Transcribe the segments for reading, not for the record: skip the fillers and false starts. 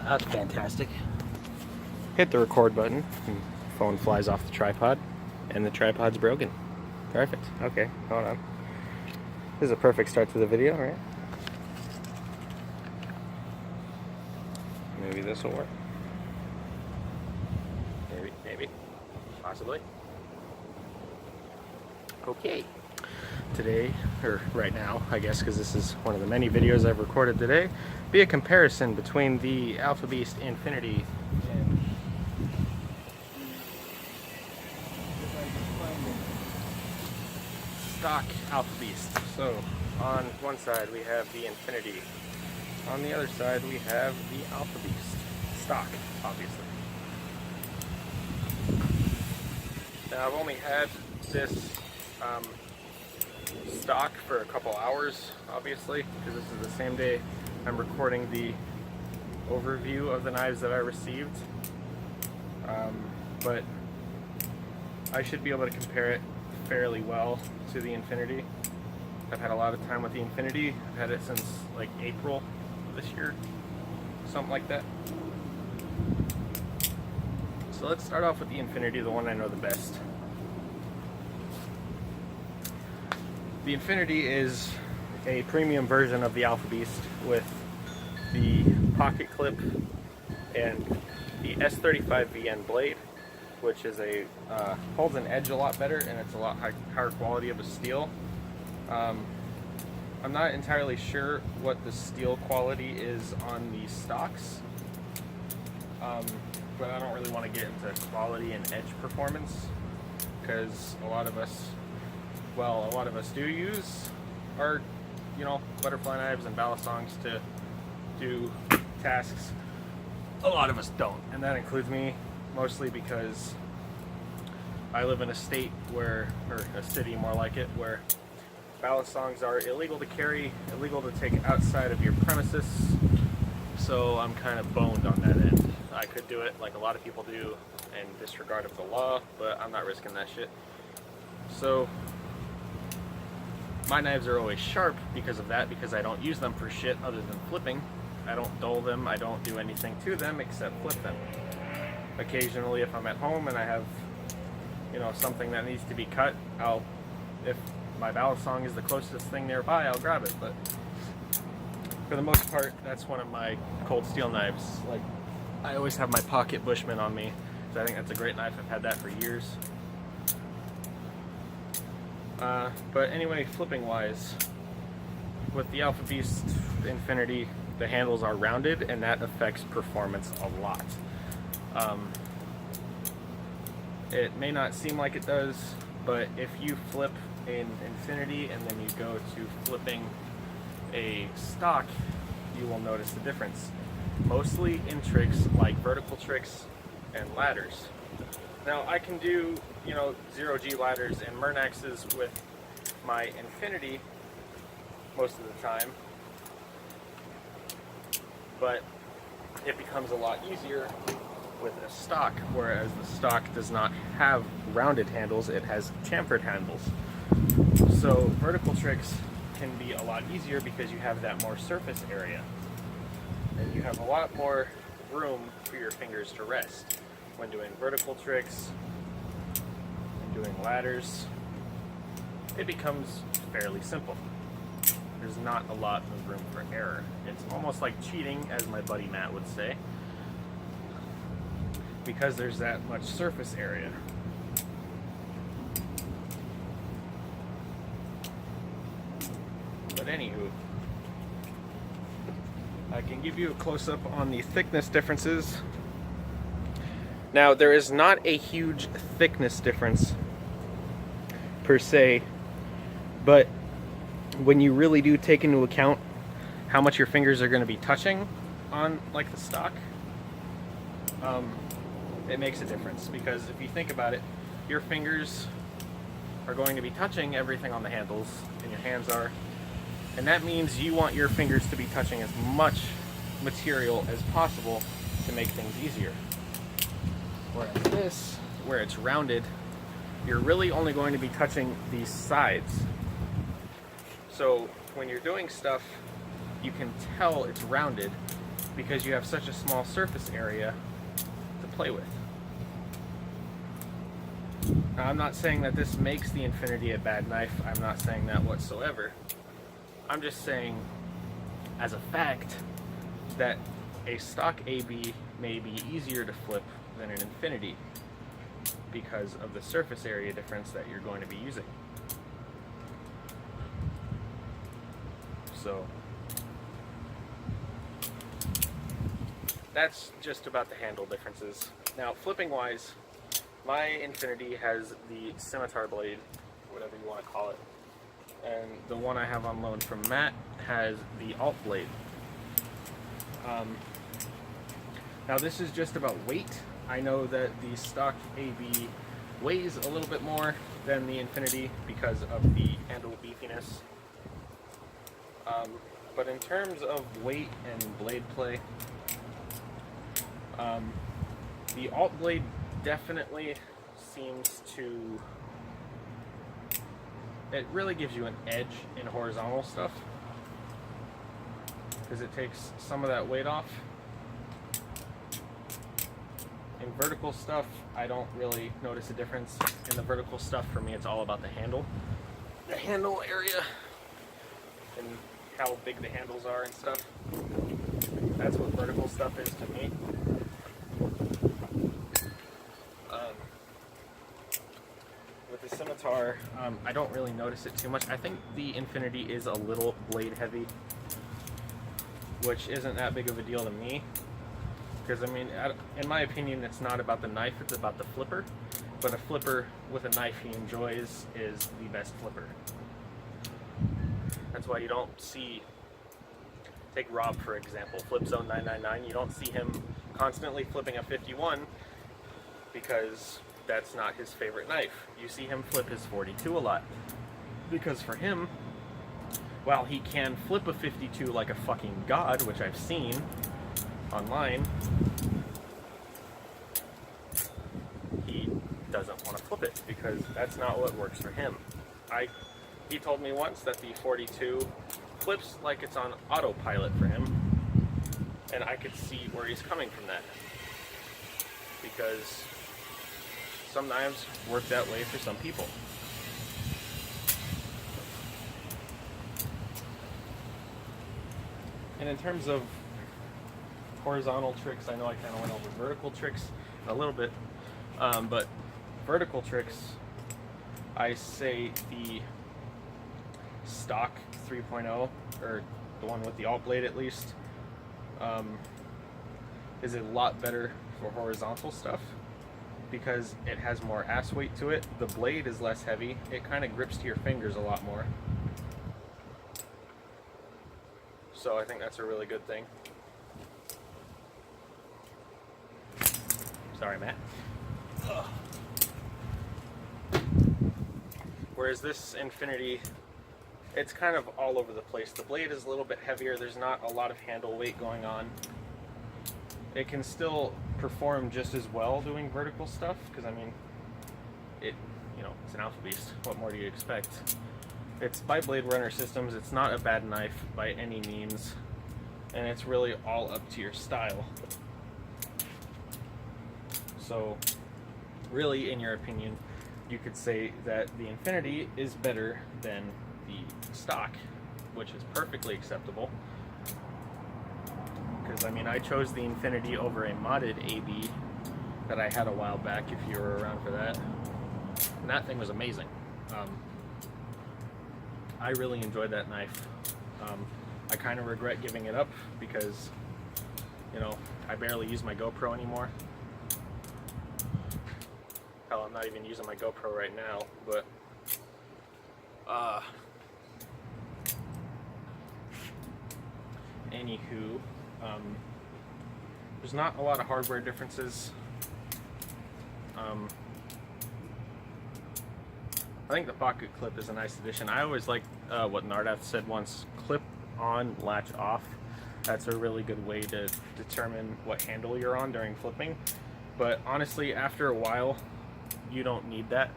That's fantastic. Hit the record button, and phone flies off the tripod, and the tripod's broken. Perfect. Okay, hold on. This is a perfect start to the video, right? Maybe this will work. Maybe. Possibly. Okay. Today, or right now, I guess, because this is one of the many videos I've recorded today, be a comparison between the Alpha Beast Infinity and stock Alpha Beast. So, on one side we have the Infinity. On the other side we have the Alpha Beast. Stock, obviously. Now, I've only had this stock for a couple hours, obviously, because this is the same day I'm recording the overview of the knives that I received. But I should be able to compare it fairly well to the Infinity. I've had a lot of time with the Infinity. I've had it since like April of this year, something like that. So let's start off with the Infinity, the one I know the best. The Infinity is a premium version of the Alpha Beast with the pocket clip and the S35VN blade, which is holds an edge a lot better, and it's a lot higher quality of a steel. I'm not entirely sure what the steel quality is on the stocks, but I don't really want to get into quality and edge performance, because a lot of us do use our, butterfly knives and balisongs to do tasks. A lot of us don't, and that includes me, mostly because I live in a state or a city more like it, where balisongs are illegal to carry, illegal to take outside of your premises, so I'm kind of boned on that end. I could do it like a lot of people do in disregard of the law, but I'm not risking that shit. So my knives are always sharp because of that, because I don't use them for shit other than flipping. I don't dull them, I don't do anything to them except flip them. Occasionally, if I'm at home and I have, something that needs to be cut, if my balisong is the closest thing nearby, I'll grab it. But for the most part, that's one of my cold steel knives. Like, I always have my pocket Bushman on me, so I think that's a great knife. I've had that for years. But anyway, flipping wise, with the Alpha Beast Infinity, the handles are rounded, and that affects performance a lot. It may not seem like it does, but if you flip an Infinity and then you go to flipping a stock, you will notice the difference. Mostly in tricks like vertical tricks and ladders. Now, I can do, 0G ladders and Murnaxes with my Infinity most of the time, but it becomes a lot easier with a stock, whereas the stock does not have rounded handles, it has chamfered handles. So vertical tricks can be a lot easier because you have that more surface area, and you have a lot more room for your fingers to rest when doing vertical tricks and doing ladders. It becomes fairly simple. There's not a lot of room for error. It's almost like cheating, as my buddy Matt would say, because there's that much surface area. But anywho, I can give you a close-up on the thickness differences. Now, there is not a huge thickness difference per se, but when you really do take into account how much your fingers are going to be touching on like the stock, it makes a difference. Because if you think about it, your fingers are going to be touching everything on the handles, and your hands are, and that means you want your fingers to be touching as much material as possible to make things easier. Whereas this, where it's rounded, you're really only going to be touching these sides. So when you're doing stuff, you can tell it's rounded because you have such a small surface area to play with. Now, I'm not saying that this makes the Infinity a bad knife. I'm not saying that whatsoever. I'm just saying, as a fact, that a stock AB may be easier to flip than an Infinity because of the surface area difference that you're going to be using. So that's just about the handle differences. Now, flipping wise, my Infinity has the scimitar blade, whatever you want to call it, and the one I have on loan from Matt has the alt blade. Now, this is just about weight. I know that the stock AB weighs a little bit more than the Infinity because of the handle beefiness. But in terms of weight and blade play, the alt blade definitely seems to, it really gives you an edge in horizontal stuff because it takes some of that weight off. In vertical stuff, I don't really notice a difference. In the vertical stuff, for me, it's all about the handle area and how big the handles are and stuff. That's what vertical stuff is to me. With the scimitar, I don't really notice it too much. I think the Infinity is a little blade heavy, which isn't that big of a deal to me. Because, I mean, in my opinion, it's not about the knife, it's about the flipper. But a flipper with a knife he enjoys is the best flipper. That's why you don't see, take Rob for example, Flip Zone 999, you don't see him constantly flipping a 51 because that's not his favorite knife. You see him flip his 42 a lot. Because for him, while he can flip a 52 like a fucking god, which I've seen online, he doesn't want to flip it because that's not what works for him. He told me once that the 42 flips like it's on autopilot for him, and I could see where he's coming from that, because some knives work that way for some people. And in terms of horizontal tricks, I know I kind of went over vertical tricks a little bit, but vertical tricks, I say the stock 3.0, or the one with the alt blade at least, is a lot better for horizontal stuff because it has more ass weight to it. The blade is less heavy. It kind of grips to your fingers a lot more. So I think that's a really good thing. Sorry, Matt. Ugh. Whereas this Infinity, it's kind of all over the place. The blade is a little bit heavier. There's not a lot of handle weight going on. It can still perform just as well doing vertical stuff because, I mean, it's an Alpha Beast. What more do you expect? It's by Blade Runner Systems. It's not a bad knife by any means, and it's really all up to your style. So, really, in your opinion, you could say that the Infinity is better than the stock, which is perfectly acceptable. Because, I mean, I chose the Infinity over a modded AB that I had a while back, if you were around for that. And that thing was amazing. I really enjoyed that knife. I kind of regret giving it up because, I barely use my GoPro anymore. Hell, I'm not even using my GoPro right now, but anywho, there's not a lot of hardware differences. I think the pocket clip is a nice addition. I always like what Nardath said once, clip on, latch off. That's a really good way to determine what handle you're on during flipping. But honestly, after a while, you don't need that.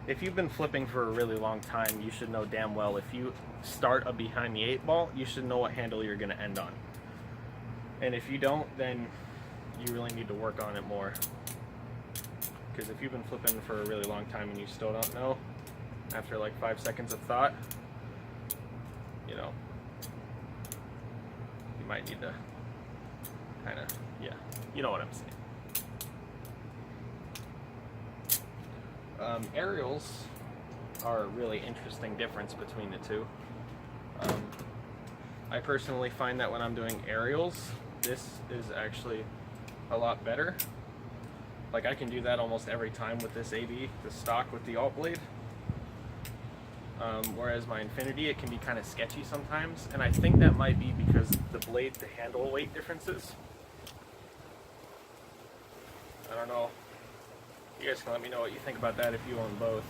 If you've been flipping for a really long time, you should know damn well if you start a behind the 8 ball, you should know what handle you're going to end on. And if you don't, then you really need to work on it more. Because if you've been flipping for a really long time and you still don't know, after like 5 seconds of thought, you know, you might need to kind of, yeah, you know what I'm saying. Aerials are a really interesting difference between the two. I personally find that when I'm doing aerials, this is actually a lot better. Like I can do that almost every time with this AB, the stock with the alt blade. Whereas my Infinity, it can be kind of sketchy sometimes, and I think that might be because the blade to handle weight differences. I don't know. You guys can let me know what you think about that if you own both.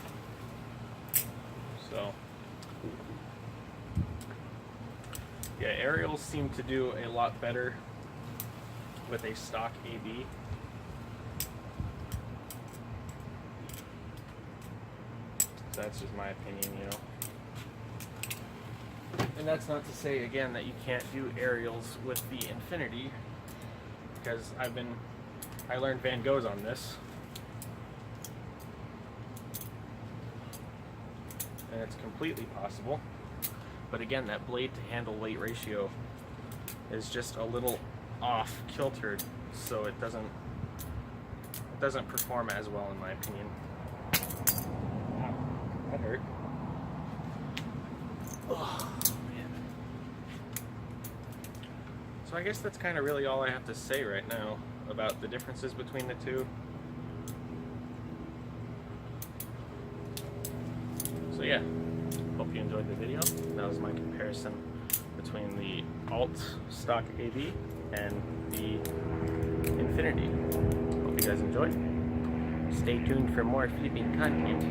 So, yeah, aerials seem to do a lot better with a stock AB. So that's just my opinion, you know. And that's not to say, again, that you can't do aerials with the Infinity, because I learned Van Goghs on this. And it's completely possible. But again, that blade to handle weight ratio is just a little off kiltered, so it doesn't perform as well in my opinion. Ow, that hurt. Oh, man. So I guess that's kind of really all I have to say right now about the differences between the two. So yeah, hope you enjoyed the video. That was my comparison between the alt stock AB and the Infinity. Hope you guys enjoyed. Stay tuned for more flipping content.